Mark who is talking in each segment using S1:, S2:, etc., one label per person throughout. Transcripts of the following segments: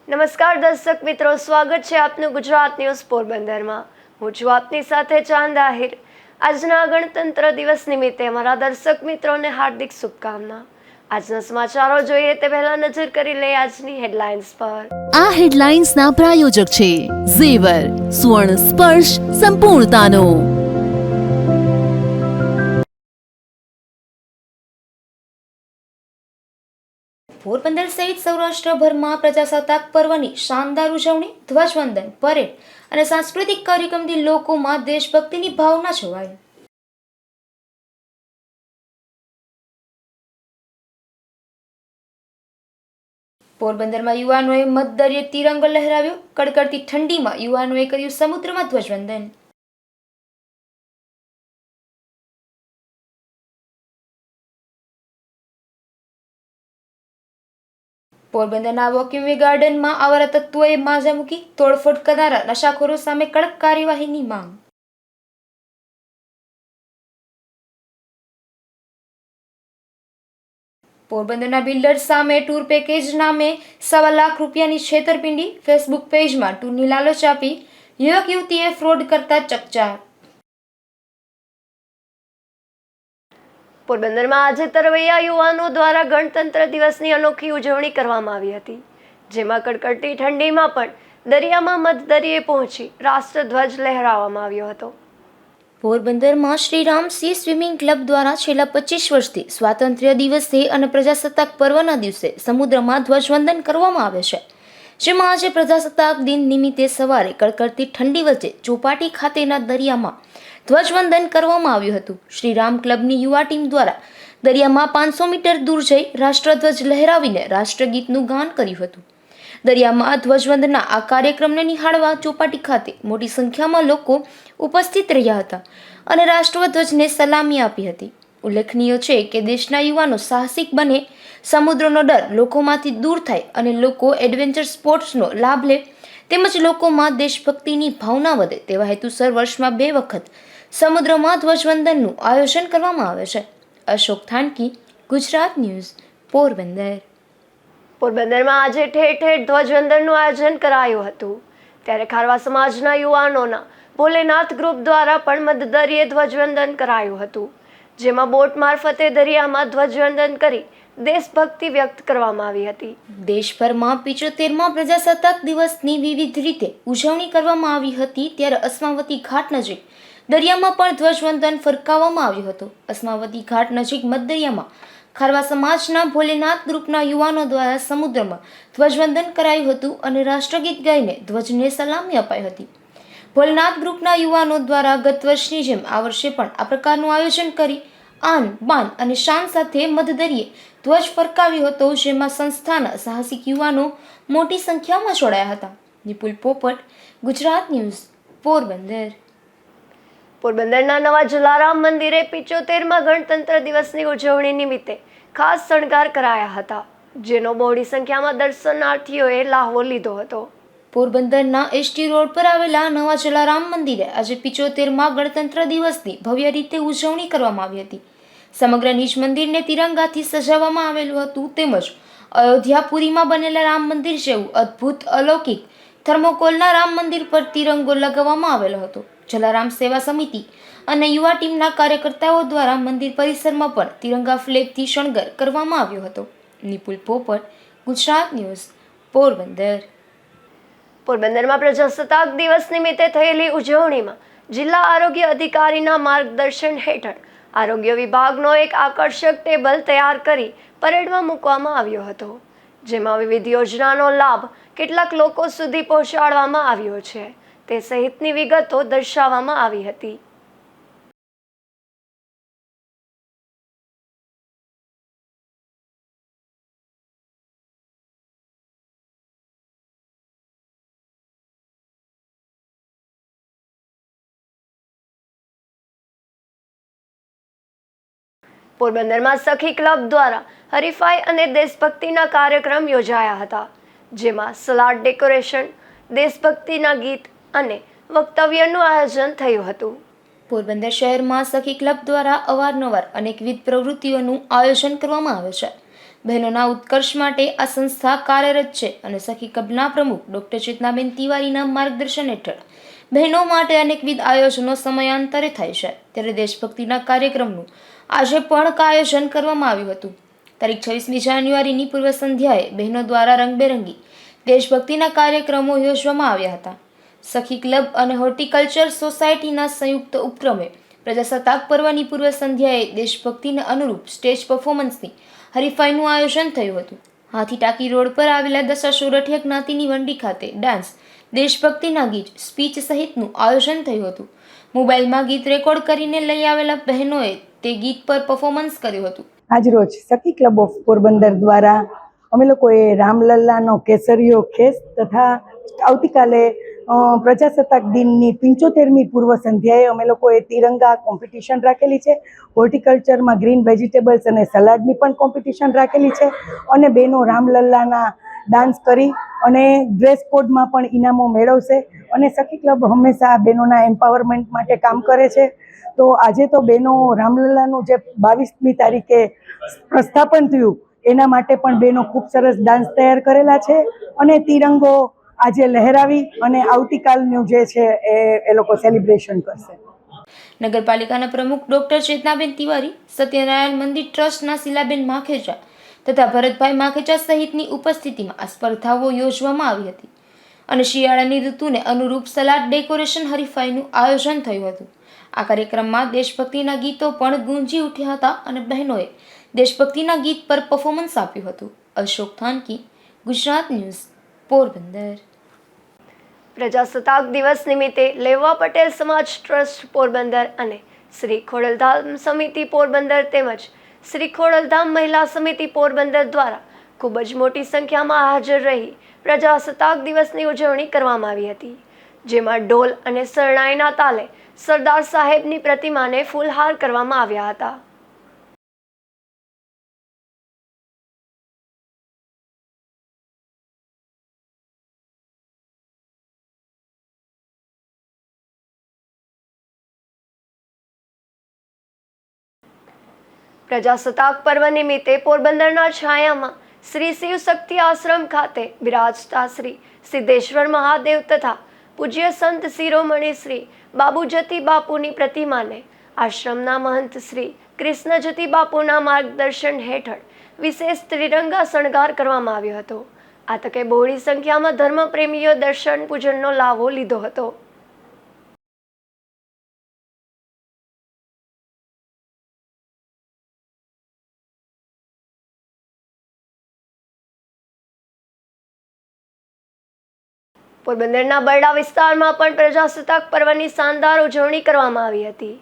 S1: નમસ્કાર દર્શક મિત્રો, સ્વાગત છે આપનું ગુજરાત ન્યૂઝ પોરબંદરમાં। હું છું આપની સાથે ચાંદ આહિર। આજના ગણતંત્ર દિવસ નિમિત્તે અમારા દર્શક મિત્રોને હાર્દિક શુભકામના। આજના સમાચારો જોઈએ તે પહેલા નજર કરી લઈએ આજની હેડલાઇન્સ પર।
S2: આ હેડલાઇન્સના પ્રાયોજક છે ઝેવર, સ્વર્ણ સ્પર્શ સંપૂર્ણતાનો।
S3: પોરબંદર સહિત સૌરાષ્ટ્રભરમાં પ્રજાસત્તાક પર્વની શાનદાર ઉજવણી, ધ્વજવંદન, પરેડ અને સાંસ્કૃતિક કાર્યક્રમથી લોકોમાં દેશભક્તિની ભાવના છવાઈ। પોરબંદરમાં યુવાનોએ મતદરિયે તિરંગો લહેરાવ્યો। કડકડતી ઠંડીમાં યુવાનોએ કર્યું સમુદ્રમાં ધ્વજવંદન। પોરબંદરના વોકિંગ ગાર્ડનમાં આવારા તત્વોએ માજા મૂકી, તોડફોડ કરનારા નશાખોરો સામે કડક કાર્યવાહીની માંગ। પોરબંદરના બિલ્ડર્સ સામે ટૂર પેકેજ નામે ₹1.25 લાખની છેતરપિંડી। ફેસબુક પેજમાં ટૂરની લાલચ આપી યુવક યુવતીએ ફ્રોડ કરતા ચકચાર।
S1: પોરબંદરમાં આજે તરવૈયા યુવાનો દ્વારા ગણતંત્ર દિવસની અનોખી ઉજવણી કરવામાં આવી હતી, જેમાં કડકડતી ઠંડીમાં પણ દરિયામાં મધદરિયે પહોંચી રાષ્ટ્રધ્વજ લહેરાવવામાં આવ્યો હતો।
S3: પોરબંદરમાં શ્રીરામ સી સ્વિમિંગ ક્લબ દ્વારા છેલ્લા 25 વર્ષથી સ્વાતંત્ર્ય દિવસે અને પ્રજાસત્તાક પર્વના દિવસે સમુદ્રમાં ધ્વજવંદન કરવામાં આવે છે, જેમાં આજે પ્રજાસત્તાક દિન નિમિત્તે સવારે કડકડતી ઠંડી વચ્ચે ચોપાટી ખાતેના દરિયામાં ધ્વજવંદન કરવામાં આવ્યું હતું। શ્રીરામ ક્લબની યુવા ટીમ દ્વારા દરિયામાં 500 મીટર દૂર જઈ રાષ્ટ્રધ્વજ લહેરાવીને રાષ્ટ્રગીતનું ગાન કર્યું હતું। દરિયામાં ધ્વજવંદનના આ કાર્યક્રમને નિહાળવા ચોપાટી ખાતે મોટી સંખ્યામાં લોકો ઉપસ્થિત રહ્યા હતા અને રાષ્ટ્રધ્વજને સલામી આપી હતી। ઉલ્લેખનીય છે કે દેશના યુવાનો સાહસિક બને, સમુદ્રનો ડર લોકોમાંથી દૂર થાય અને લોકો એડવેન્ચર સ્પોર્ટ્સનો લાભ લે, તેમજ લોકોમાં દેશભક્તિની ભાવના વધે તેવા હેતુસર વર્ષમાં 2 વખત સમુદ્રમાં ધ્વજવંદનનું આયોજન કરવામાં આવે છે। અશોક થાનકી, ગુજરાત ન્યૂઝ, પોરબંદર।
S1: પોરબંદરમાં આજે ઠેર ઠેર ધ્વજવંદનનું આયોજન કરાયું હતું, ત્યારે ખારવા સમાજના યુવાનોના ભોલેનાથ ગ્રુપ દ્વારા પણ મધદરિયે ધ્વજવંદન કરાયું હતું, જેમાં બોટ મારફતે દરિયામાં ધ્વજવંદન કરી દેશભક્તિ વ્યક્ત કરવામાં આવી હતી।
S3: દેશભરમાં 75મા પ્રજાસત્તાક દિવસની વિવિધ રીતે ઉજવણી કરવામાં આવી હતી, ત્યારે અસ્માવતી ઘાટ નજીક દરિયામાં પણ ધ્વજવંદન ફરકાવવામાં આવ્યું હતું। અસ્માવતી ઘાટ નજીક મધદરિયામાં ખારવા સમાજના ભોલેનાથ ગ્રુપના યુવાનો દ્વારા સમુદ્રમાં ધ્વજવંદન કરાયું હતું અને રાષ્ટ્રગીત ગાઈને ધ્વજને સલામી અપાઈ હતી। ભોલેનાથ ગ્રુપના યુવાનો દ્વારા ગત વર્ષની જેમ આ વર્ષે પણ આ પ્રકારનું આયોજન કરી આન બાન અને શાન સાથે મધદરિયે ધ્વજ ફરકાવ્યો હતો, જેમાં સંસ્થાના સાહસિક યુવાનો મોટી સંખ્યામાં જોડાયા હતા। નિપુલ પોપટ, ગુજરાત ન્યૂઝ, પોરબંદર।
S1: પોરબંદરના નવા જલારામ મંદિરે 75મા ગણતંત્ર દિવસની ઉજવણી નિમિત્તે ખાસ શણગાર કરાયા હતા, જેનો બહોળી સંખ્યામાં દર્શનાર્થીઓએ લાહવો લીધો હતો।
S3: પોરબંદરના એસટી રોડ પર આવેલા નવા જલારામ મંદિરે આજે 75મા ગણતંત્ર દિવસની ભવ્ય રીતે ઉજવણી કરવામાં આવી હતી। સમગ્ર નિજ મંદિરને તિરંગાથી સજાવવામાં આવેલું હતું, તેમજ અયોધ્યાપુરીમાં બનેલા રામ મંદિર જેવું અદ્ભુત અલૌકિક થર્મોકોલના રામ મંદિર પર તિરંગો લગાવવામાં આવેલો હતો। જલારામ સેવા સમિતિ અને યુવા ટીમના કાર્યકર્તાઓ દ્વારા મંદિર પરિસરમાં પણ તિરંગા ફ્લેગથી શણગાર કરવામાં આવ્યો હતો। નિપુલ પોપટ, ગુજરાત ન્યૂઝ, પોરબંદર।
S1: પોરબંદરમાં પ્રજાસત્તાક દિવસ નિમિત્તે થયેલી ઉજવણીમાં જિલ્લા આરોગ્ય અધિકારીના માર્ગદર્શન હેઠળ આરોગ્ય વિભાગનો એક આકર્ષક ટેબલ તૈયાર કરી પરેડમાં મૂકવામાં આવ્યો હતો, જેમાં વિવિધ યોજનાનો લાભ કેટલાક લોકો સુધી પહોંચાડવામાં આવ્યો છે તે સહિતની વિગતો દર્શાવવામાં આવી હતી। પોરબંદરમાં સખી ક્લબ દ્વારા હરીફાઈ અને દેશભક્તિના કાર્યક્રમ યોજાયા હતા, જેમાં સલાડ ડેકોરેશન, દેશભક્તિના ગીત અને વક્તવ્યનું આયોજન થયું હતું।
S3: પોરબંદર શહેરમાં સખી ક્લબ દ્વારા અવારનવાર અનેકવિધ પ્રવૃત્તિઓનું આયોજન કરવામાં આવે છે, બહેનોના ઉત્કર્ષ માટે આ સંસ્થા કાર્યરત છે અને સખી ક્લબના પ્રમુખ ડોક્ટર ચેતનાબેન તિવારીના માર્ગદર્શન હેઠળ બહેનો માટે અનેકવિધ આયોજનો સમયાંતરે થાય છે. ત્યારે દેશભક્તિના કાર્યક્રમનું આજે પણ આયોજન કરવામાં આવ્યું હતું. તારીખ 26મી જાન્યુઆરીની પૂર્વ સંધ્યાએ બહેનો દ્વારા રંગબેરંગી દેશભક્તિના કાર્યક્રમો યોજવામાં આવ્યા હતા. સખી ક્લબ અને હોર્ટિકલ્ચર સોસાયટીના સંયુક્ત ઉપક્રમે પ્રજાસત્તાક પર્વની પૂર્વ સંધ્યાએ દેશભક્તિને અનુરૂપ સ્ટેજ પરફોર્મન્સની હરીફાઈનું આયોજન થયું હતું. હાથી ટાંકી રોડ પર આવેલા દશા સોરઠિયા જ્ઞાતિની વંડી ખાતે ડાન્સ, દેશભક્તિના ગીત, સ્પીચ સહિતનું આયોજન થયું હતું. મોબાઈલમાં ગીત રેકોર્ડ કરીને લઈ આવેલા બહેનોએ તે ગીત પર પરફોર્મન્સ કર્યું હતું.
S4: આજરોજ સખી ક્લબ ઓફ પોરબંદર દ્વારા અમે લોકોએ રામલલ્લાનો કેસરીયો ખેસ તથા આવતીકાલે પ્રજાસત્તાક દિનની 75મી પૂર્વ સંધ્યાએ અમે લોકોએ તિરંગા કોમ્પિટિશન રાખેલી છે. હોર્ટિકલ્ચરમાં ગ્રીન વેજીટેબલ્સ અને સલાડની પણ કોમ્પિટિશન રાખેલી છે અને બહેનો રામલલ્લાના ડાન્સ કરી અને ડ્રેસ કોડમાં પણ ઇનામો મેળવશે. અને સખી ક્લબ હંમેશા બહેનોના એમ્પાવરમેન્ટ માટે કામ કરે છે. તો આજે તો બહેનો રામલલ્લાનું જે 22મી તારીખે પ્રસ્થાપન થયું એના માટે પણ બહેનો ખૂબ સરસ ડાન્સ તૈયાર કરેલા છે અને તિરંગો આજે લહેરાવી અને આવતીકાલનું જે છે એ લોકો સેલિબ્રેશન કરશે.
S3: નગરપાલિકાના પ્રમુખ ડોક્ટર ચેતનાબેન તિવારી, સત્યનારાયણ મંદિર ટ્રસ્ટના શીલાબેન માખેચા તથા ભરતભાઈ માખેચા સહિતની ઉપસ્થિતિમાં આ સ્પર્ધાઓ યોજવામાં આવી હતી અને શિયાળાની ઋતુને અનુરૂપ સલાડ ડેકોરેશન હરીફાઈનું આયોજન થયું હતું. આ કાર્યક્રમમાં દેશભક્તિના ગીતો પણ ગુંજી ઉઠ્યા હતા અને બહેનોએ દેશભક્તિના ગીત પર પરફોર્મન્સ આપ્યું હતું. અશોક થાનકી, ગુજરાત ન્યૂઝ, પોરબંદર.
S1: પ્રજાસત્તાક દિવસ નિમિત્તે લેવા પટેલ સમાજ ટ્રસ્ટ પોરબંદર અને શ્રી ખોડલધામ સમિતિ પોરબંદર તેમજ શ્રી ખોડલધામ મહિલા સમિતિ પોરબંદર દ્વારા ખૂબ જ મોટી સંખ્યામાં હાજર રહી પ્રજાસત્તાક દિવસની ઉજવણી કરવામાં આવી હતી. જેમાં ઢોલ અને શરણાઈના તાલે સરદાર સાહેબની પ્રતિમાને ફૂલહાર કરવામાં આવ્યા હતા. પ્રજાસત્તાક પર્વ નિમિત્તે પોરબંદરના છાયામાં શ્રી શિવ શક્તિ આશ્રમ ખાતે બિરાજતા શ્રી સિદ્ધેશ્વર મહાદેવ તથા પૂજ્ય સંત શિરોમણી શ્રી બાબુજતી બાપુની પ્રતિમાને આશ્રમના મહંત શ્રી કૃષ્ણજતી બાપુના માર્ગદર્શન હેઠળ વિશેષ ત્રિરંગા શણગાર કરવામાં આવ્યો હતો. આ તકે બહોળી સંખ્યામાં ધર્મપ્રેમીઓ દર્શન પૂજનનો લાવો લીધો હતો. પોરબંદરના બરડા વિસ્તારમાં પણ પ્રજાસત્તાક પર્વની શાનદાર ઉજવણી કરવામાં આવી હતી.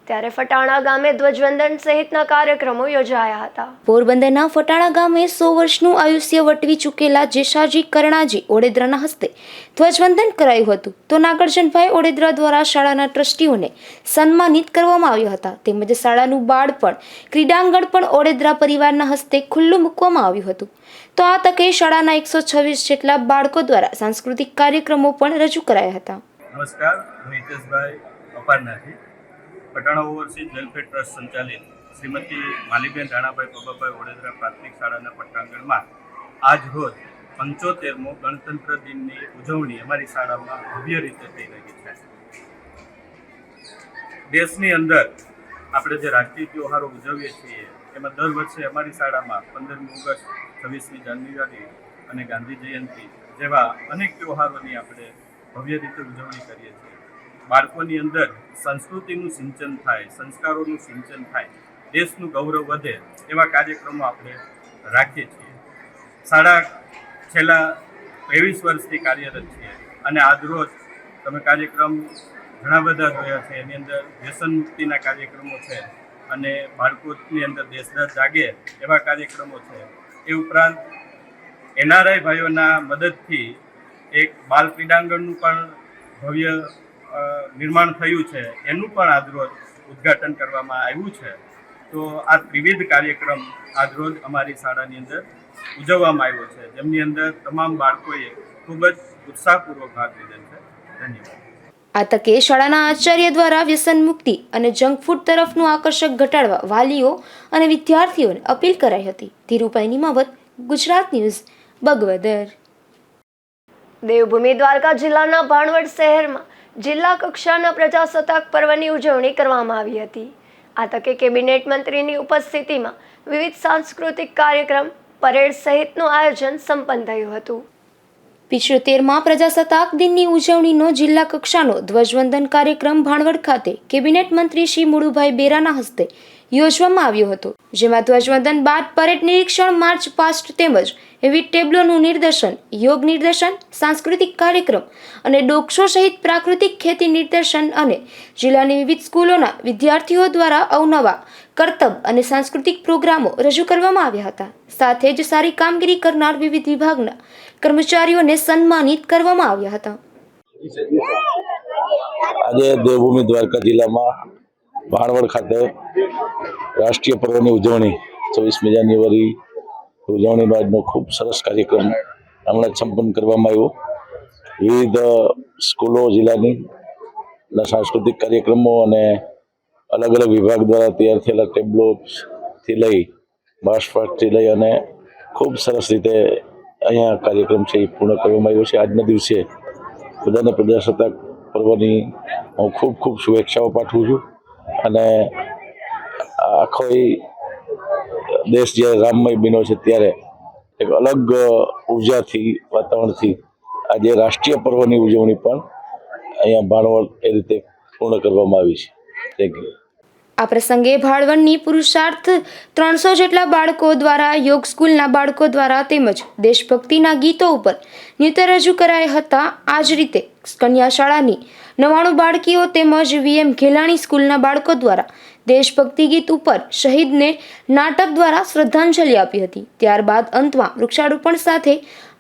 S1: ત્યારે ફટાણા ગામે ધ્વજવંદન સહિતના કાર્યક્રમો યોજાયા હતા.
S3: પોરબંદરના ફટાણા ગામે 100 વર્ષનું આયુષ્ય વટવી ચૂકેલા જેસાજી કરણાજી ઓડેદરાના હસ્તે ધ્વજવંદન કરાયું હતું. તો નાગરજનભાઈ ઓડેદરા દ્વારા શાળાના ટ્રસ્ટીઓને સન્માનિત કરવામાં આવ્યા હતા. તેમજ શાળાનું બાળપણ ક્રીડાંગણ પણ ઓડેદરા પરિવારના હસ્તે ખુલ્લું મૂકવામાં આવ્યું હતું. તો આ તકે શાળાના 126 જેટલા બાળકો દ્વારા સાંસ્કૃતિક કાર્યક્રમો પણ રજૂ કરાયા હતા.
S5: નમસ્કાર, હું હિતેશભાઈ અપારનાથી પટાણા ઓવરસીઝ વેલફેર ટ્રસ્ટ સંચાલિત શ્રીમતી માલીબેન રાણાભાઈ પબાભાઈ ઓડેદરા પ્રાથમિક શાળાના પટાંગણમાં આજ રોજ 75મો ગણતંત્ર દિનની ઉજવણી અમારી શાળામાં ભવ્ય રીતે થઈ રહી છે. દેશની અંદર આપણે જે રાષ્ટ્રીય તહેવારો ઉજવીએ છીએ એમાં દર વર્ષે અમારી શાળામાં 15મી ઓગસ્ટ, 26મી જાન્યુઆરી અને ગાંધી જયંતિ જેવા અનેક તહેવારોની આપણે ભવ્ય રીતે ઉજવણી કરીએ છીએ. બાળકોની અંદર સંસ્કૃતિનું સિંચન થાય, સંસ્કારોનું સિંચન થાય, દેશનું ગૌરવ વધે એવા કાર્યક્રમો આપણે રાખીએ છીએ. શાળા છેલ્લા 23 વર્ષથી કાર્યરત છે અને આજરોજ તમે કાર્યક્રમ ઘણા બધા જોયા છે. એની અંદર વ્યસન મુક્તિના કાર્યક્રમો છે અને બાળકોની અંદર દેશદાર જાગે એવા કાર્યક્રમો છે. એ ઉપરાંત NRI ભાઈઓના મદદથી એક બાલ ક્રીડાંગણનું પણ ભવ્ય નિર્માણ થયું છે. એનું પણ આજરોજ ઉદ્ઘાટન કરવામાં આવ્યું છે. તો આ ત્રિવિધ કાર્યક્રમ આજરોજ અમારી શાળાની અંદર ઉજવવામાં આવ્યો છે, જેમની અંદર તમામ બાળકોએ ખૂબ જ ઉત્સાહપૂર્વક ભાગ લીધેલ છે. ધન્યવાદ.
S3: આ તકે શાળાના આચાર્ય દ્વારા વ્યસન મુક્તિ અને જંક ફૂડ તરફનું આકર્ષક ઘટાડવા વાલીઓ અને વિદ્યાર્થીઓને અપીલ કરાઈ હતી. ધીરુભાઈ નિમાવત, ગુજરાત ન્યૂઝ, બગવદર.
S1: દેવભૂમિ દ્વારકા જિલ્લાના ભાણવડ શહેરમાં જિલ્લા કક્ષાના પ્રજાસત્તાક પર્વની ઉજવણી કરવામાં આવી હતી. આ તકે કેબિનેટ મંત્રીની ઉપસ્થિતિમાં વિવિધ સાંસ્કૃતિક કાર્યક્રમ, પરેડ સહિતનું આયોજન સંપન્ન થયું હતું.
S3: 75માં પ્રજાસત્તાક દિનની ઉજવણીનો જિલ્લા કક્ષાનો ધ્વજવંદન કાર્યક્રમ ભાણવડ ખાતે કેબિનેટ મંત્રી શ્રી મુળુભાઈ બેરાના હસ્તે યોજવામાં આવ્યો હતો, જેમાં ધ્વજવંદન બાદ પરેડ નિરીક્ષણ, માર્ચ પાસ્ટ તેમજ વિવિધ ટેબ્લોનું નિદર્શન, યોગ નિદર્શન, સાંસ્કૃતિક કાર્યક્રમ અને ડોગ શો સહિત પ્રાકૃતિક ખેતી નિદર્શન અને જિલ્લાની વિવિધ સ્કૂલોના વિદ્યાર્થીઓ દ્વારા અવનવા કરતબ અને સાંસ્કૃતિક પ્રોગ્રામો રજૂ કરવામાં આવ્યા હતા. સાથે જ સારી કામગીરી કરનાર વિવિધ વિભાગના કર્મચારીઓને સન્માનિત કરવામાં આવ્યા હતા.
S6: આજે દેવભૂમિ દ્વારકા જિલ્લામાં ભાણવડ ખાતે રાષ્ટ્રીય પર્વની ઉજવણી 24મી જાન્યુઆરી ઉજવણીનો આજનો ખૂબ સરસ કાર્યક્રમ હમણાં સંપન્ન કરવામાં આવ્યો. વિવિધ સ્કૂલો જિલ્લાની સાંસ્કૃતિક કાર્યક્રમો અને અલગ અલગ વિભાગ દ્વારા તૈયાર થયેલા ટેબ્લોથી લઈ માર્ચપાસ્ટથી લઈ અને ખૂબ સરસ રીતે અહીંયા કાર્યક્રમ છે એ પૂર્ણ કરવામાં આવ્યો છે. આજના દિવસે બધાને પ્રજાસત્તાક પર્વની હું ખૂબ ખૂબ શુભેચ્છાઓ પાઠવું છું અને આખો દેશ જ્યારે રામમય બન્યો છે ત્યારે એક અલગ ઉર્જાથી, વાતાવરણથી આજે રાષ્ટ્રીય પર્વની ઉજવણી પણ અહીંયા ભાણવડ એ રીતે પૂર્ણ કરવામાં આવી છે. Thank you.
S3: આ પ્રસંગે ભાણવડની પુરુષાર્થ 300 જેટલા બાળકો દ્વારા, યોગ સ્કૂલના બાળકો દ્વારા તેમજ દેશભક્તિના ગીતો ઉપર નૃત્ય રજૂ કરાયા હતા. આ જ રીતે કન્યા શાળાની 99 બાળકીઓ તેમજ VM ઘેલાણી સ્કૂલના બાળકો દ્વારા દેશભક્તિ ગીત ઉપર શહીદને નાટક દ્વારા શ્રદ્ધાંજલિ આપી હતી. ત્યારબાદ અંતમાં વૃક્ષારોપણ સાથે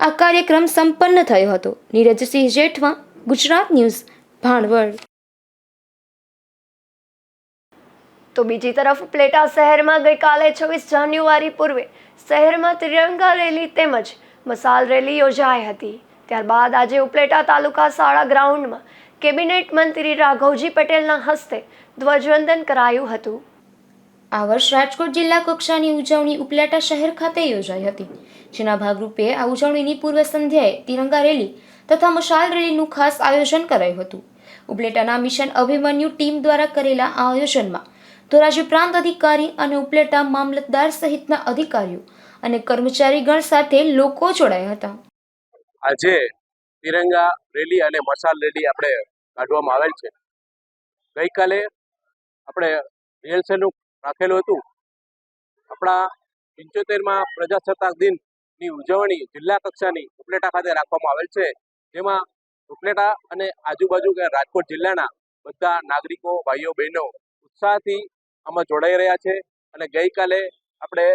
S3: આ કાર્યક્રમ સંપન્ન થયો હતો. નીરજસિંહ જેઠવા, ગુજરાત ન્યૂઝ, ભાણવડ.
S1: તો બીજી તરફ ઉપલેટા શહેરમાં ગઈકાલે 26 જાન્યુઆરી પૂર્વે શહેરમાં તિરંગા રેલી તેમજ મશાલ રેલી યોજાઈ હતી. ત્યારબાદ આજે ઉપલેટા તાલુકા શાળા ગ્રાઉન્ડમાં કેબિનેટ મંત્રી રાઘવજી પટેલના હસ્તે ધ્વજવંદન કરાયું હતું.
S3: આ વર્ષ રાજકોટ જિલ્લા કક્ષાની ઉજવણી ઉપલેટા શહેર ખાતે યોજાઈ હતી, જેના ભાગરૂપે આ ઉજવણીની પૂર્વ સંધ્યાએ તિરંગા રેલી તથા મશાલ રેલીનું ખાસ આયોજન કરાયું હતું. ઉપલેટાના મિશન અભિમન્યુ ટીમ દ્વારા કરેલા આ આયોજનમાં ધોરાજી પ્રાંત અધિકારી અને ઉપલેટા મામલતદાર સહિતના અધિકારીઓ અને કર્મચારીગણ સાથે લોકો જોડાયા હતા.
S7: આજે તિરંગા રેલી અને મશાલ રેલી આપણે કાઢવામાં આવેલ છે. ગઈકાલે આપણે રિહર્સલનું રાખેલું હતું. આપણા 75માં પ્રજાસત્તાક દિનની ઉજવણી જિલ્લા કક્ષાની ઉપલેટા ખાતે રાખવામાં આવેલ છે, જેમાં ઉપલેટા અને આજુબાજુ કે રાજકોટ જિલ્લાના બધા નાગરિકો, ભાઈઓ બહેનો ઉત્સાહથી આમાં જોડાઈ રહ્યા છે. અને ગઈકાલે આપણે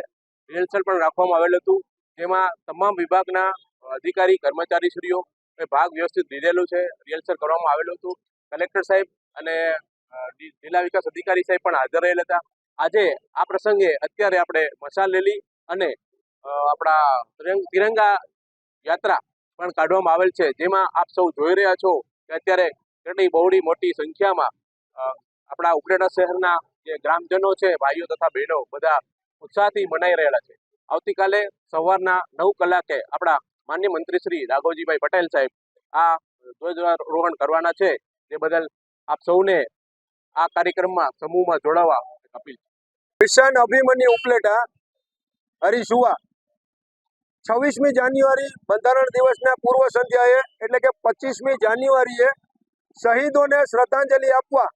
S7: રિહર્સલ પણ રાખવામાં આવેલું હતું, જેમાં તમામ વિભાગના અધિકારી, કર્મચારીશ્રીઓ ભાગ વ્યવસ્થિત લીધેલું છે. રિહર્સલ કરવામાં આવેલું હતું. કલેક્ટર સાહેબ અને જિલ્લા વિકાસ અધિકારી સાહેબ પણ હાજર રહેલા હતા. આજે આ પ્રસંગે અત્યારે આપણે મશાલ રેલી અને આપણા તિરંગા યાત્રા પણ કાઢવામાં આવેલ છે, જેમાં આપ સૌ જોઈ રહ્યા છો કે અત્યારે કેટલી બહોળી મોટી સંખ્યામાં આપણા ઉપલેટા શહેરના જે ગ્રામજનો છે, ભાઈઓ તથા બહેનો બધા ઉત્સાહથી મનાઈ રહેલા છે. આવતીકાલે સવારના 9 કલાકે આપણા માનનીય મંત્રી શ્રી રાઘવજીભાઈ પટેલ સાહેબ આ ધ્વજારોહણ કરવાના છે. તે બદલ આપ સૌને આ કાર્યક્રમમાં સમૂહમાં જોડાવા અપીલ.
S8: મિશન અભિમન્યુ ઉપલેટા હરીસુવા 26મી જાન્યુઆરી બંધારણ દિવસના પૂર્વ સંધ્યાએ એટલે કે 25મી જાન્યુઆરીએ શહીદોને શ્રદ્ધાંજલિ આપવા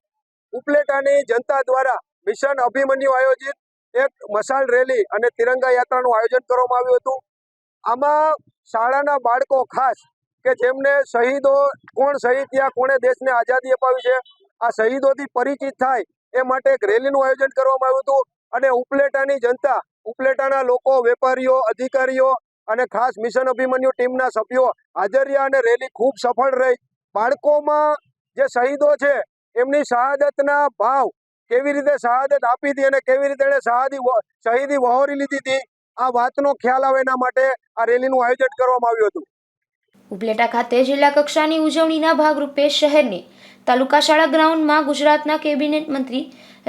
S8: ઉપલેટાની જનતા દ્વારા મિશન અભિમન્યુ આયોજિત એક મશાલ રેલી અને તિરંગા યાત્રાનું આયોજન કરવામાં આવ્યું હતું. આમાં શાળાના બાળકો ખાસ કે જેમને શહીદો, કોણ શહીદ થયા, કોણે દેશને આઝાદી અપાવી છે, આ શહીદોથી પરિચિત થાય એ માટે એક રેલીનું આયોજન કરવામાં આવ્યું હતું. અને ઉપલેટાની જનતા, ઉપલેટાના લોકો, વેપારીઓ, અધિકારીઓ અને ખાસ મિશન અભિમન્યુ ટીમના સભ્યો હાજર રહ્યા અને રેલી ખૂબ સફળ રહી. બાળકોમાં જે શહીદો છે એમની શહાદતના ભાવ, કેવી રીતે શહાદત આપી હતી અને કેવી રીતે એણે શહીદી વહોરી લીધી હતી, આ વાતનો ખ્યાલ આવે એના માટે આ રેલીનું આયોજન કરવામાં આવ્યું હતું.
S3: ઉપલેટા ખાતે જિલ્લા કક્ષાની ઉજવણીના ભાગરૂપે શહેરની તાલુકા શાળા ગ્રાઉન્ડમાં ગુજરાતના કેબિનેટ મંત્રી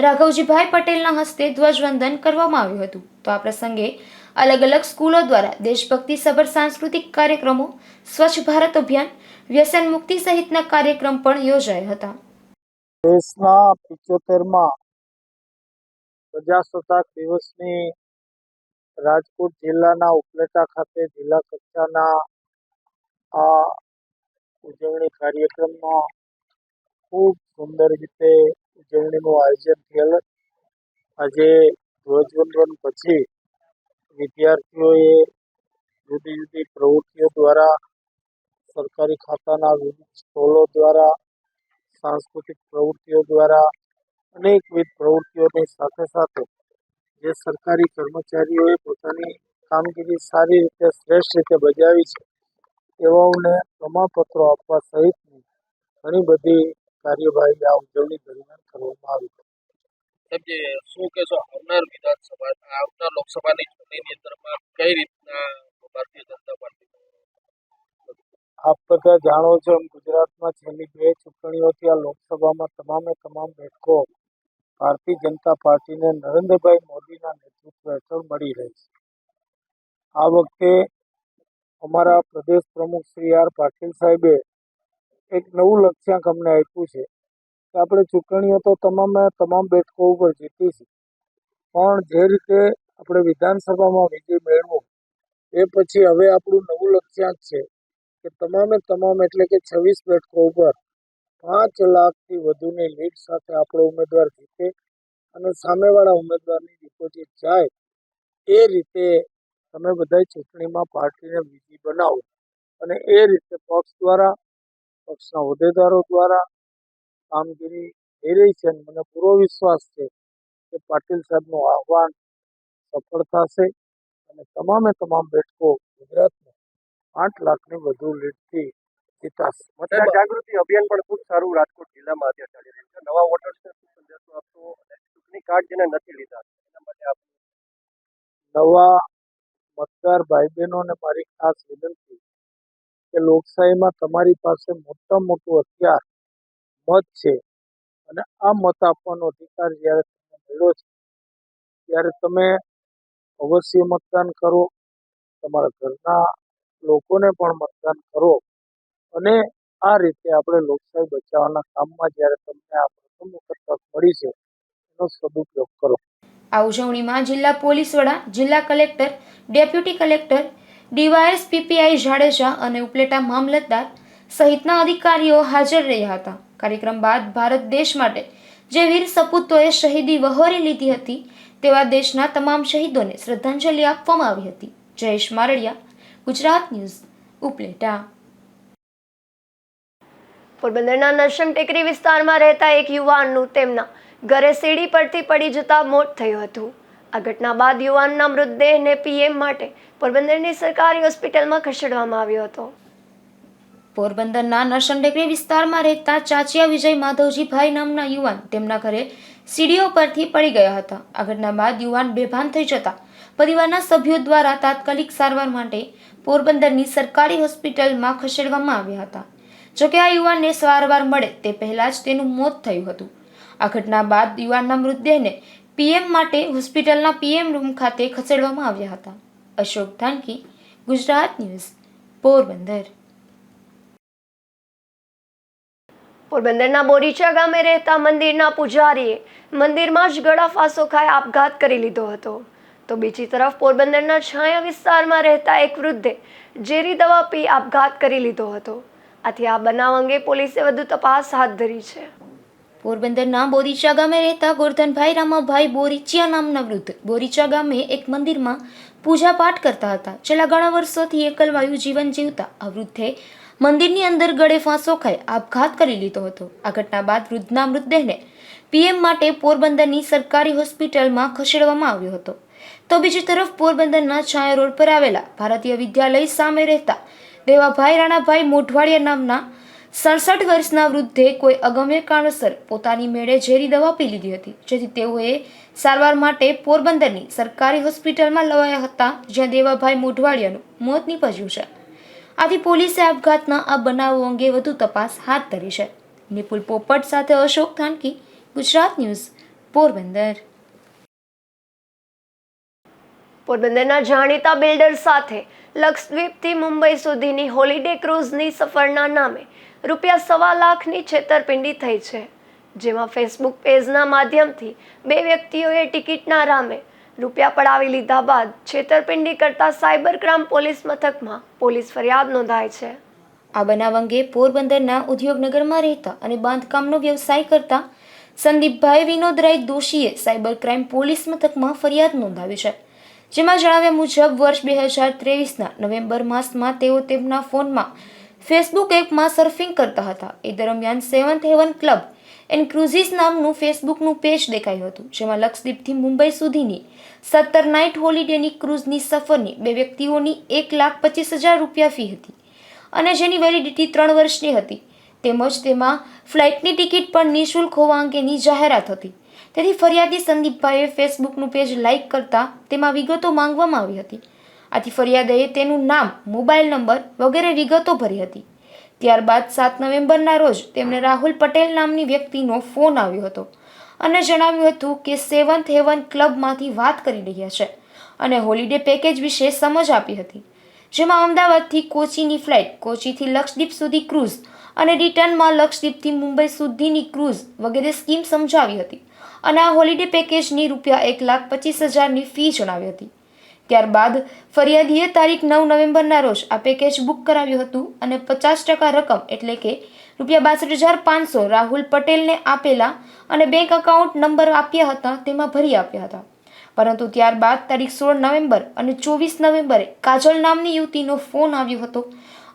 S3: રાઘવજીભાઈ પટેલના હસ્તે ધ્વજવંદન કરવામાં આવ્યું હતું. તો આ પ્રસંગે અલગ અલગ સ્કૂલો દ્વારા દેશભક્તિ સભર સાંસ્કૃતિક કાર્યક્રમો, સ્વચ્છ ભારત અભિયાન, વ્યસન મુક્તિ સહિતના કાર્યક્રમ પણ યોજાયા હતા.
S9: દેશના 75માં પ્રજાસત્તાક દિવસની રાજકોટ જિલ્લાના ઉપલેટા ખાતે જિલ્લા કક્ષાના આ ઉજવણી કાર્યક્રમમાં ખૂબ સુંદર રીતે ઉજવણીનું આયોજન થયેલ. આજે ધ્વજવંદન પછી વિદ્યાર્થીઓએ જુદી જુદી પ્રવૃત્તિઓ દ્વારા, સરકારી ખાતાના વિવિધ સ્ટોલો દ્વારા, સાંસ્કૃતિક પ્રવૃત્તિઓ દ્વારા અનેકવિધ પ્રવૃત્તિઓની સાથે સાથે જે સરકારી કર્મચારીઓએ પોતાની કામગીરી સારી રીતે શ્રેષ્ઠ રીતે બજાવી છે એવાઓને પ્રમાણપત્રો આપવા સહિતની ઘણી બધી કાર્યવાહી આ ઉજવણી દરમિયાન કરવામાં આવી.
S7: શું કહેશો, આવનાર લોકસભાની ચૂંટણીની અંદરમાં કઈ રીતના ભારતીય જનતા પાર્ટી?
S9: આપ બધા જાણો છો એમ ગુજરાતમાં છેલ્લી 2 ચૂંટણીઓથી આ લોકસભામાં તમામ બેઠકો ભારતીય જનતા પાર્ટીને નરેન્દ્રભાઈ મોદીના નેતૃત્વ હેઠળ મળી રહી છે. આ વખતે અમારા પ્રદેશ પ્રમુખ શ્રી આર પાટીલ સાહેબે એક નવું લક્ષ્યાંક અમને આપ્યું છે કે આપણે ચૂંટણીઓ તો તમામ બેઠકો ઉપર જીતીશું, પણ જે રીતે આપણે વિધાનસભામાં વિજય મેળવો એ પછી હવે આપણું નવું લક્ષ્યાંક છે કે તમામ એટલે કે 26 બેઠકો ઉપર 5 લાખથી વધુની લીડ સાથે આપણો ઉમેદવાર જીતે અને સામેવાળા ઉમેદવારની ડિપોઝિટ જાય એ રીતે તમે બધા ચૂંટણીમાં પાર્ટીને વિજયી બનાવો અને એ રીતે પક્ષ દ્વારા, પક્ષના હોદ્દેદારો દ્વારા કામગીરી થઈ રહી છે. મને પૂરો વિશ્વાસ છે કે પાટીલ સાહેબનું આહવાન સફળ થશે અને તમામ બેઠકો ગુજરાતમાં 8 લાખની વધુ લીડથી જીતાશે.
S7: મતદાર જાગૃતિ અભિયાન પણ ખૂબ સારું રાજકોટ જિલ્લામાં અત્યારે ચાલી રહ્યું છે. નવા વોટર્સને શું સંદેશો આપશો અને ચૂંટણી કાર્ડ જેને નથી લીધા એના માટે આપ?
S9: નવા મતદાર ભાઈ બહેનોને મારી ખાસ વિનંતી કે લોકશાહીમાં તમારી પાસે મોટામાં મોટું હથિયાર મત છે અને આ મત આપવાનો અધિકાર જ્યારે તમને મળ્યો છે ત્યારે તમે અવશ્ય મતદાન કરો, તમારા ઘરના લોકોને પણ મતદાન કરો અને આ રીતે આપણે લોકશાહી બચાવવાના કામમાં જ્યારે તમને આ પ્રથમ વખત તક મળી છે એનો સદુપયોગ કરો.
S3: આ ઉજવણીમાં જિલ્લા પોલીસ વડા, જિલ્લા collector, deputy collector, DYSP Jadeja અને ઉપલેટા મામલતદાર સહિતના અધિકારીઓ હાજર રહ્યા હતા. કાર્યક્રમ બાદ ભારત દેશ માટે જે વીર સપૂતોએ શહીદી વહોરી લીધી હતી તેવા દેશના તમામ શહીદોને શ્રદ્ધાંજલિ આપવામાં આવી હતી. જયેશ મારડિયા, ગુજરાત ન્યૂઝ, ઉપલેટા.
S1: પોરબંદરના નરસંગ ટેકરી વિસ્તારમાં રહેતા એક યુવાનનું તેમના ઘરે સીડી પરથી પડી જતા મોત થયું હતું. આ ઘટના બાદ યુવાનના મૃતદેહને પીએમ માટે પોરબંદરની સરકારી હોસ્પિટલમાં ખસેડવામાં આવ્યો હતો.
S3: પોરબંદરના નરસંગ ટેકરી વિસ્તારમાં રહેતા ચાચિયા વિજય માધવજીભાઈ નામના યુવાન તેમના ઘરે સીડીઓ પરથી પડી ગયા હતા. આ ઘટના બાદ યુવાન બેભાન થઈ જતા પરિવારના સભ્યો દ્વારા તાત્કાલિક સારવાર માટે પોરબંદરની સરકારી હોસ્પિટલમાં ખસેડવામાં આવ્યા હતા. જોકે આ યુવાનને સારવાર મળે તે પહેલા જ તેનું મોત થયું હતું. આ ઘટના બાદ યુવાનના મૃતદેહને પીએમ માટે હોસ્પિટલના પીએમ રૂમ ખાતે ખસેડવામાં આવ્યા હતા. અશોક ધાનકી, ગુજરાત ન્યૂઝ, પોરબંદર.
S1: પોરબંદરના બોરીચા ગામે રહેતા મંદિરના પૂજારીએ મંદિરમાં જ ગળા ફાંસો ખાઈ આપઘાત કરી લીધો હતો. તો બીજી તરફ પોરબંદરના છાયા વિસ્તારમાં રહેતા એક વૃદ્ધે ઝેરી દવા પી આપઘાત કરી લીધો હતો. આથી આ બનાવ અંગે પોલીસે વધુ તપાસ હાથ ધરી છે.
S3: પોરબંદરના બોરીચા ગામે રહેતા ગોરધનભાઈ રામાભાઈ બોરીચિયા નામના વૃદ્ધ બોરીચા ગામે એક મંદિરમાં પૂજા પાઠ કરતા હતા. છેલ્લા ઘણા વર્ષોથી એકલવાયુ જીવન જીવતા આ વૃદ્ધે મંદિરની અંદર ગળે ફાંસો ખાઈ આપઘાત કરી લીધો હતો. આ ઘટના બાદ વૃદ્ધના મૃતદેહને પીએમ માટે પોરબંદરની સરકારી હોસ્પિટલમાં ખસેડવામાં આવ્યો હતો. તો બીજી તરફ પોરબંદરના છાયા રોડ પર આવેલા ભારતીય વિદ્યાલય સામે રહેતા દેવાભાઈ રાણાભાઈ મોઢવાડિયા નામના 67 વર્ષના વૃદ્ધે કોઈ અગમ્ય કારણસર પોતાની મેળે ઝેરી દવા પી લીધી હતી, જેથી તેઓએ સારવાર માટે પોરબંદરની સરકારી હોસ્પિટલમાં લવાયા હતા, જ્યાં દેવાભાઈ મોઢવાડિયાનું મોત નીપજ્યું છે. આથી પોલીસે આપઘાતના આ બનાવો અંગે વધુ તપાસ હાથ ધરી છે. નિપુલ પોપટ સાથે અશોક થાનકી, ગુજરાત ન્યૂઝ, પોરબંદર.
S1: પોરબંદરના જાણીતા બિલ્ડર સાથે લક્ષદ્વીપથી મુંબઈ સુધીની હોલિડે ક્રૂઝની સફરના નામે ₹1.25 લાખની છેતરપિંડી થઈ છે, જેમાં ફેસબુક પેજના માધ્યમથી 2 વ્યક્તિઓએ ટિકિટના નામે રૂપિયા પડાવી લીધા બાદ છેતરપિંડી કરતા સાયબર ક્રાઇમ પોલીસ મથકમાં પોલીસ ફરિયાદ નોંધાઈ છે.
S3: આ બનાવ અંગે પોરબંદરના ઉદ્યોગનગરમાં રહેતા અને બાંધકામનો વ્યવસાય કરતા સંદીપભાઈ વિનોદરાય દોશીએ સાયબર ક્રાઇમ પોલીસ મથકમાં ફરિયાદ નોંધાવી છે, જેમાં જણાવ્યા મુજબ વર્ષ 2023ના નવેમ્બર માસમાં તેઓ તેમના ફોનમાં ફેસબુક એપમાં સર્ફિંગ કરતા હતા. એ દરમિયાન સેવન્થ હેવન ક્લબ એન્ડ ક્રુઝિસ નામનું ફેસબુકનું પેજ દેખાયું હતું, જેમાં લક્ષદ્વીપથી મુંબઈ સુધીની 17 નાઇટ હોલિડેની ક્રૂઝની સફરની 2 વ્યક્તિઓની ₹1,25,000 ફી હતી અને જેની વેલિડિટી 3 વર્ષની હતી, તેમજ તેમાં ફ્લાઇટની ટિકિટ પણ નિઃશુલ્ક હોવા અંગેની જાહેરાત હતી. તેથી ફરિયાદી સંદીપભાઈએ ફેસબુકનું પેજ લાઇક કરતા તેમાં વિગતો માંગવામાં આવી હતી. આથી ફરિયાદીએ તેનું નામ, મોબાઈલ નંબર વગેરે વિગતો ભરી હતી. ત્યારબાદ 7 નવેમ્બરના રોજ તેમને રાહુલ પટેલ નામની વ્યક્તિનો ફોન આવ્યો હતો અને જણાવ્યું હતું કે સેવન્થ હેવન ક્લબમાંથી વાત કરી રહ્યા છે અને હોલિડે પેકેજ વિશે સમજ આપી હતી, જેમાં અમદાવાદથી કોચીની ફ્લાઇટ, કોચીથી લક્ષદ્વીપ સુધી ક્રૂઝ અને રિટર્નમાં લક્ષદ્વીપથી મુંબઈ સુધીની ક્રૂઝ વગેરે સ્કીમ સમજાવી હતી અને આ હોલિડે પેકેજની ₹1,25,000ની ફી જણાવી હતી. ત્યારબાદ ફરિયાદીએ તારીખ 9 નવેમ્બરના રોજ આ પેકેજ બુક કરાવ્યું હતું અને 50% રકમ એટલે કે ₹62,500 રાહુલ પટેલને આપેલા અને બેંક એકાઉન્ટ નંબર આપ્યા હતા તેમાં ભરી આપ્યા હતા. પરંતુ ત્યારબાદ તારીખ 16 નવેમ્બર અને 24 નવેમ્બરે કાજલ નામની યુવતીનો ફોન આવ્યો હતો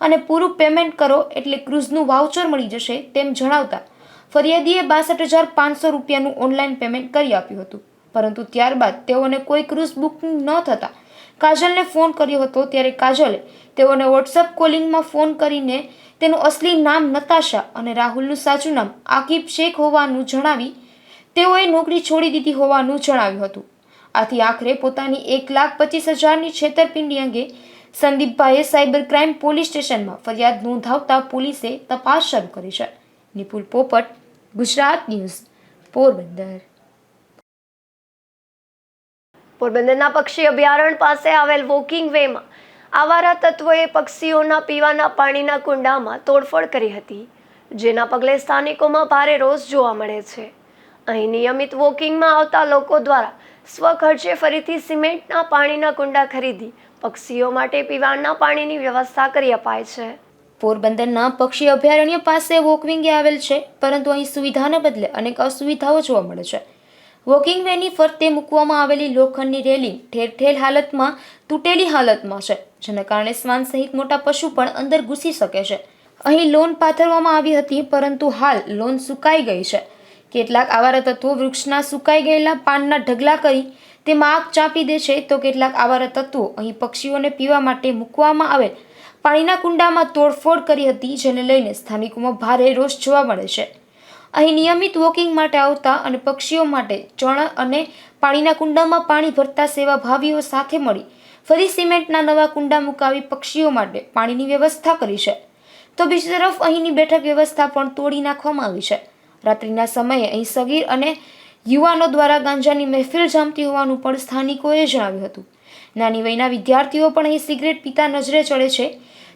S3: અને પૂરું પેમેન્ટ કરો એટલે ક્રૂઝનું વાઉચર મળી જશે તેમ જણાવતા ફરિયાદીએ ₹62,500નું ઓનલાઈન પેમેન્ટ કરી આપ્યું હતું. પરંતુ ત્યારબાદ તેઓને કોઈ ક્રૂઝ બુકિંગ ન થતાં કાજલને ફોન કર્યો હતો, ત્યારે કાજલે તેઓને વોટ્સઅપ કોલિંગમાં ફોન કરીને તેનું અસલી નામ નતાશા અને રાહુલનું સાચું નામ આકિબ શેખ હોવાનું જણાવી તેઓએ નોકરી છોડી દીધી હોવાનું જણાવ્યું હતું. આથી આખરે પોતાની ₹1,25,000ની છેતરપિંડી અંગે સંદીપભાઈએ સાયબર ક્રાઇમ પોલીસ સ્ટેશનમાં ફરિયાદ નોંધાવતા પોલીસે તપાસ શરૂ કરી છે. નિપુલ પોપટ, ગુજરાત ન્યૂઝ, પોરબંદર.
S1: પોરબંદરના પક્ષી અભયારણ્ય પાસે આવેલ વોકિંગ વેમાં આવારા તત્વોએ પક્ષીઓના પીવાના પાણીના કુંડામાં તોડફોડ કરી હતી, જેના પગલે સ્થાનિકોમાં ભારે રોષ જોવા મળે છે. અહીં નિયમિત વોકિંગમાં આવતા લોકો દ્વારા સ્વખર્ચે ફરીથી સિમેન્ટના પાણીના કુંડા ખરીદી પક્ષીઓ માટે પીવાના પાણીની વ્યવસ્થા કરી અપાય છે.
S3: પોરબંદરના પક્ષી અભયારણ્ય પાસે વોકિંગ આવેલ છે, પરંતુ અહીં સુવિધાને બદલે અનેક અસુવિધાઓ જોવા મળે છે. વોકિંગ વેની ફરતે મૂકવામાં આવેલી લોખંડની રેલિંગ ઠેર ઠેર હાલતમાં તૂટેલી હાલતમાં છે, જેના કારણે શ્વાન સહિત મોટા પશુ પણ અંદર ઘૂસી શકે છે. અહીં લોન પાથરવામાં આવી હતી, પરંતુ હાલ લોન સુકાઈ ગઈ છે. કેટલાક આવારા તત્વો વૃક્ષના સુકાઈ ગયેલા પાનના ઢગલા કરી તેમાં આગ ચાંપી દે છે, તો કેટલાક આવારા તત્વો અહીં પક્ષીઓને પીવા માટે મૂકવામાં આવેલ પાણીના કુંડામાં તોડફોડ કરી હતી, જેને લઈને સ્થાનિકોમાં ભારે રોષ જોવા મળે છે. અહીં નિયમિત વોકિંગ માટે આવતા અને પક્ષીઓ માટે ચણ અને પાણીના કુંડામાં પાણી ભરતા સેવાભાવીઓ સાથે મળી ફરી સિમેન્ટના નવા કુંડા મુકાવી પક્ષીઓ માટે પાણીની વ્યવસ્થા કરી છે. તો બીજી તરફ અહીંની બેઠક વ્યવસ્થા પણ તોડી નાખવામાં આવી છે. રાત્રિના સમયે અહીં સગીર અને યુવાનો દ્વારા ગાંજાની મહેફિલ જામતી હોવાનું પણ સ્થાનિકોએ જણાવ્યું હતું. નાની વયના વિદ્યાર્થીઓ પણ અહીં સિગરેટ પીતા નજરે ચડે છે.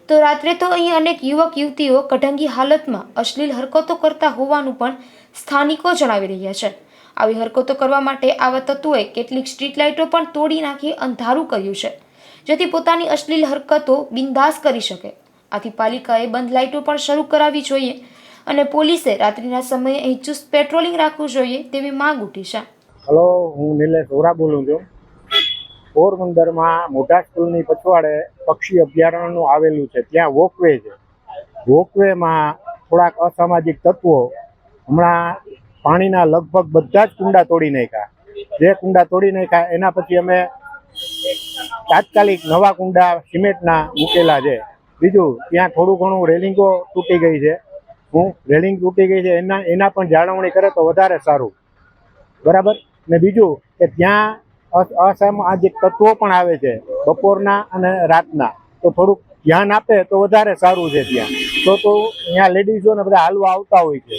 S3: તો રાત્રે તો અહીં અનેક યુવક યુવતીઓ કઢંગી હાલતમાં અશ્લીલ હરકતો કરતા હોવાનું પણ સ્થાનિકો જણાવી રહ્યા છે. આવી હરકતો કરવા માટે આવા તત્વોએ કેટલીક સ્ટ્રીટ લાઇટો પણ તોડી નાખી અંધારું કર્યું છે, જેથી પોતાની અશ્લીલ હરકતો બિંદાસ કરી શકે. આથી પાલિકાએ બંધ લાઇટો પણ શરૂ કરાવવી જોઈએ અને પોલીસે રાત્રિના સમયે અહીં ચુસ્ત પેટ્રોલિંગ રાખવું જોઈએ તેવી માંગ ઉઠી છે.
S9: હલો, હું નિલેશ ઓરા બોલું છું. પોરબંદરમાં મોટા સ્કૂલની પછવાડે પક્ષી અભયારણ્યનું આવેલું છે, ત્યાં વોકવે છે. વોકવેમાં થોડાક અસામાજિક તત્વો હમણાં પાણીના લગભગ બધા જ કુંડા તોડી નાખ્યા. જે કુંડા તોડી નાખ્યા એના પછી અમે તાત્કાલિક નવા કુંડા સિમેન્ટના મૂકેલા છે. બીજું, ત્યાં થોડું ઘણું રેલિંગો તૂટી ગઈ છે. રેલિંગ તૂટી ગઈ છે એના પણ જાળવણી કરે તો વધારે સારું, બરાબર. ને બીજું કે ત્યાં અસામાજિક તત્વો પણ આવે છે બપોરના અને રાતના, તો થોડુંક ધ્યાન આપે તો વધારે સારું છે. ત્યાં તો અહીંયા લેડીઝોને બધા હાલવા આવતા હોય છે,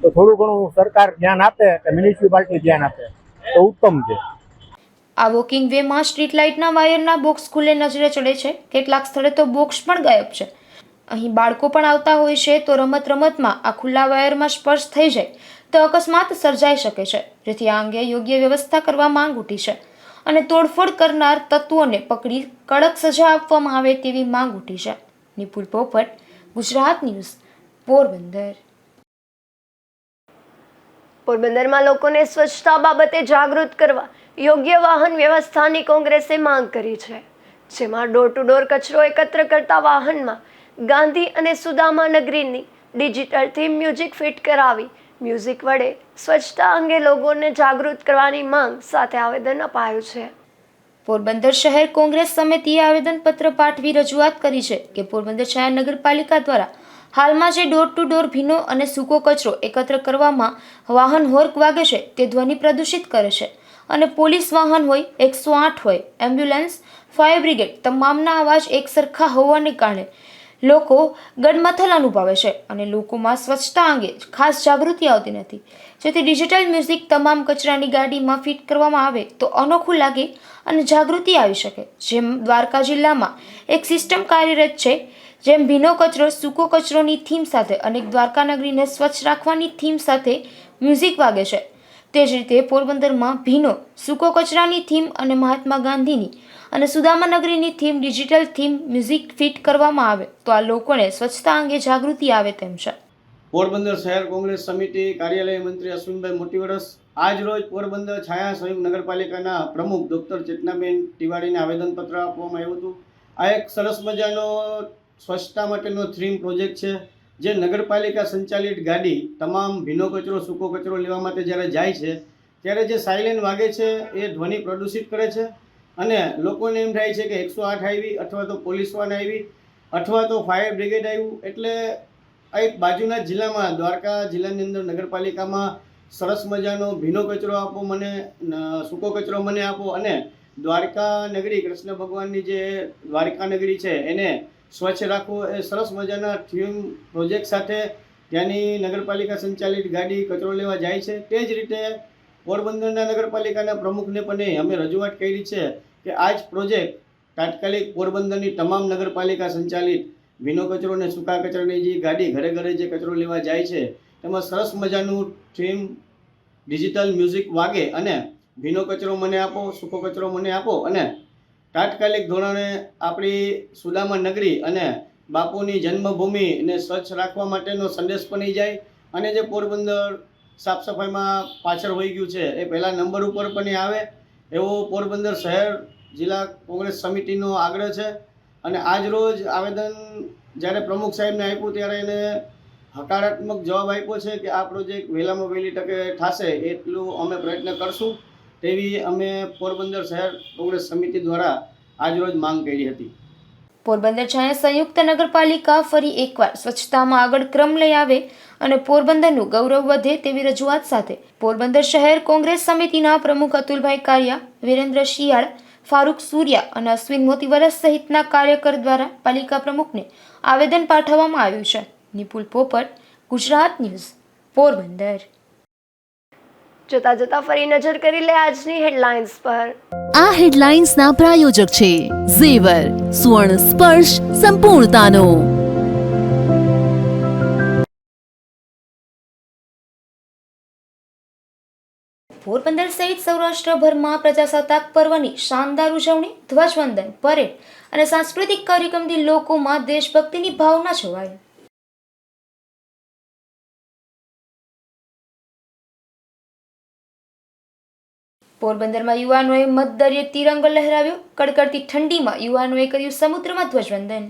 S9: તો થોડું ઘણું સરકાર ધ્યાન આપે કે મ્યુનિસિપાલિટી ધ્યાન આપે તો ઉત્તમ છે.
S3: આ વોકિંગ વેમાં સ્ટ્રીટ લાઇટના વાયરના બોક્સ ખુલ્લે નજરે ચડે છે. કેટલાક સ્થળે તો બોક્સ પણ ગાયબ છે. અહીં બાળકો પણ આવતા હોય છે, તો રમતમાં આ ખુલ્લા વાયરમાં સ્પર્શ થઈ જાય તો અકસ્માત સર્જાઈ શકે છે. જેથી આ અંગે યોગ્ય વ્યવસ્થા કરવા માંગ ઉઠી છે અને તોડફોડ કરનાર તત્વોને પકડી કડક સજા આપવામાં આવે તેવી માંગ ઉઠી છે. નિપુલ પોપટ, ગુજરાત ન્યૂઝ, પોરબંદર.
S1: પોરબંદરમાં લોકોને સ્વચ્છતા બાબતે જાગૃત કરવા યોગ્ય વાહન વ્યવસ્થાની કોંગ્રેસે માંગ કરી છે, જેમાં ડોર ટુ ડોર કચરો એકત્ર કરતા વાહનમાં ગાંધી અને સુદામા નગરીની ડિજિટલ થીમ મ્યુઝિક ફિટ કરાવી મ્યુઝિક વડે સ્વચ્છતા અંગે લોકોને જાગૃત કરવાની માંગ સાથે આવેદન અપાયું છે.
S3: પોરબંદર શહેર કોંગ્રેસ સમિતિએ આવેદનપત્ર પાઠવી રજૂઆત કરી છે કે પોરબંદર શહેર નગરપાલિકા દ્વારા હાલમાં જે ડોર ટુ ડોર ભીનો અને સૂકો કચરો એકત્ર કરવામાં વાહન હોર્ક વાગે છે તે ધ્વનિ પ્રદૂષિત કરે છે અને પોલીસ વાહન હોય, 108 હોય, એમ્બ્યુલન્સ, ફાયર બ્રિગેડ તમામના અવાજ એક સરખા હોવાને કારણે લોકો ગડમથલ અનુભવે છે અને લોકોમાં સ્વચ્છતા અંગે ખાસ જાગૃતિ આવતી નથી. જેથી ડિજિટલ મ્યુઝિક તમામ કચરાની ગાડીમાં ફિટ કરવામાં આવે તો અનોખું લાગે અને જાગૃતિ આવી શકે. જેમ દ્વારકા જિલ્લામાં એક સિસ્ટમ કાર્યરત છે, જેમ ભીનો કચરો સૂકો કચરોની થીમ સાથે અને દ્વારકા નગરીને સ્વચ્છ રાખવાની થીમ સાથે મ્યુઝિક વાગે છે, તે જ રીતે પોરબંદરમાં ભીનો સૂકો કચરાની થીમ અને મહાત્મા ગાંધીની અને સુદામા નગરીની theme digital theme music fit કરવામાં આવે તો આ લોકોને સ્વચ્છતા અંગે જાગૃતિ આવે તેમ છે.
S10: પોરબંદર શહેર કોંગ્રેસ સમિતિ કાર્યાલય મંત્રી અશ્વિનભાઈ મોટીવરસ આજ રોજ પોરબંદર છાયા સંયુક્ત નગરપાલિકાના પ્રમુખ ડૉક્ટર ચેતનાબેન તિવારીને આવેદનપત્ર આપવામાં આવ્યું હતું. આ એક સરસ મજાનો સ્વચ્છતા માટેનો થીમ પ્રોજેક્ટ છે, જે નગરપાલિકા સંચાલિત ગાડી તમામ ભીનો કચરો સૂકો કચરો લેવા માટે જ્યારે જાય છે ત્યારે જે સાયલેન વાગે છે એ ધ્વનિ પ્રદૂષિત કરે છે અને લોકોને એમ થાય છે કે 108 આવી અથવા તો પોલીસ વાન આવી અથવા તો ફાયર બ્રિગેડ આવ્યું. એટલે એક બાજુના જિલ્લામાં દ્વારકા જિલ્લાની અંદર નગરપાલિકામાં સરસ મજાનો ભીનો કચરો આપો મને, સૂકો કચરો મને આપો અને દ્વારકા નગરી કૃષ્ણ ભગવાનની જે દ્વારકા નગરી છે એને સ્વચ્છ રાખવો એ સરસ મજાના થીમ પ્રોજેક્ટ સાથે ત્યાંની નગરપાલિકા સંચાલિત ગાડી કચરો લેવા જાય છે. તે જ રીતે પોરબંદરના નગરપાલિકાના પ્રમુખને પણ અમે રજૂઆત કરી છે કે આ જ પ્રોજેક્ટ તાત્કાલિક પોરબંદરની તમામ નગરપાલિકા સંચાલિત ભીનો કચરો અને સૂકા કચરાની જે ગાડી ઘરે ઘરે જે કચરો લેવા જાય છે તેમાં સરસ મજાનું થીમ ડિજિટલ મ્યુઝિક વાગે અને ભીનો કચરો મને આપો, સૂકો કચરો મને આપો અને તાત્કાલિક ધોરણે આપણી સુદામા નગરી અને બાપુની જન્મભૂમિને સ્વચ્છ રાખવા માટેનો સંદેશ પણ જાય અને જે પોરબંદર સાફ સફાઈમાં પાછળ હોઈ ગયું છે એ પહેલા નંબર ઉપર પણ આવે એવો પોરબંદર શહેર જિલ્લા કોંગ્રેસ સમિતિનો આગ્રહ છે. અને આજ રોજ આવેદન જ્યારે પ્રમુખ સાહેબને આપ્યું ત્યારે એને હકારાત્મક જવાબ આપ્યો છે કે આ પ્રોજેક્ટ વહેલામાં વહેલી તકે થશે એટલું અમે પ્રયત્ન કરશું તેવી અમે પોરબંદર શહેર કોંગ્રેસ સમિતિ દ્વારા આજ રોજ માંગ કરી હતી.
S3: પોરબંદર છાયા સંયુક્ત નગરપાલિકા ફરી એકવાર સ્વચ્છતામાં આગળ ક્રમ લઈ આવે અને પોરબંદરનું ગૌરવ વધે તેવી રજૂઆત સાથે પોરબંદર શહેર કોંગ્રેસ સમિતિના પ્રમુખ અતુલભાઈ કારિયા, વિરેન્દ્ર શિયાળ, ફારૂક સૂર્યા અને અશ્વિન મોતીવરસ સહિતના કાર્યકર દ્વારા પાલિકા પ્રમુખને આવેદન પાઠવવામાં આવ્યું છે. નિપુલ પોપટ, ગુજરાત ન્યૂઝ, પોરબંદર.
S1: જોતા જોતા ફરી નજર કરી લે આજની હેડલાઇન્સ પર.
S2: આ હેડલાઇન્સના પ્રાયોજક છે ઝેવર, સ્વર્ણ સ્પર્શ સંપૂર્ણતાનો.
S3: પોરબંદર સહિત સૌરાષ્ટ્રભરમાં પ્રજાસત્તાક પર્વની શાનદાર ઉજવણી, ધ્વજવંદન, પરેડ અને સાંસ્કૃતિક કાર્યક્રમથી લોકોમાં દેશભક્તિની ભાવના છવાઈ. પોરબંદરમાં યુવાનોએ મતદરિયે તિરંગો લહેરાવ્યો. કડકડતી ઠંડીમાં યુવાનોએ કર્યું સમુદ્રમાં ધ્વજવંદન.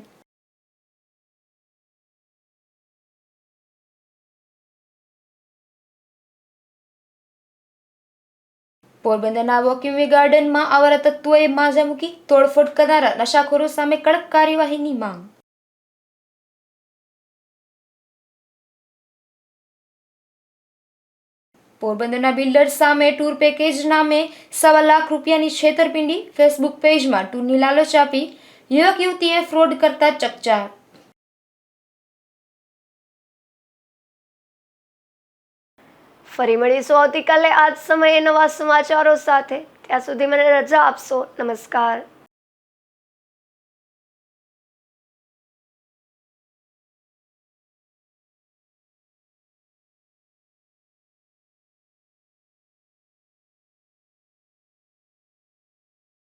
S3: પોરબંદરના વોકિંગ ગાર્ડનમાં આવારા તત્વોએ માજા મૂકી. તોડફોડ કરનારા નશાખોરો સામે કડક કાર્યવાહીની માંગ. પોરબંદરના બિલ્ડર્સ સામે ટૂર પેકેજ નામે ₹1.25 લાખ છેતરપિંડી. ફેસબુક પેજમાં ટૂરની લાલચ આપી યુવક યુવતીએ ફ્રોડ કરતા ચકચાર.
S1: ફરી મળીશું આવતીકાલે આ જ સમયે નવા સમાચારો સાથે. ત્યાં સુધી મને રજા આપશો. નમસ્કાર.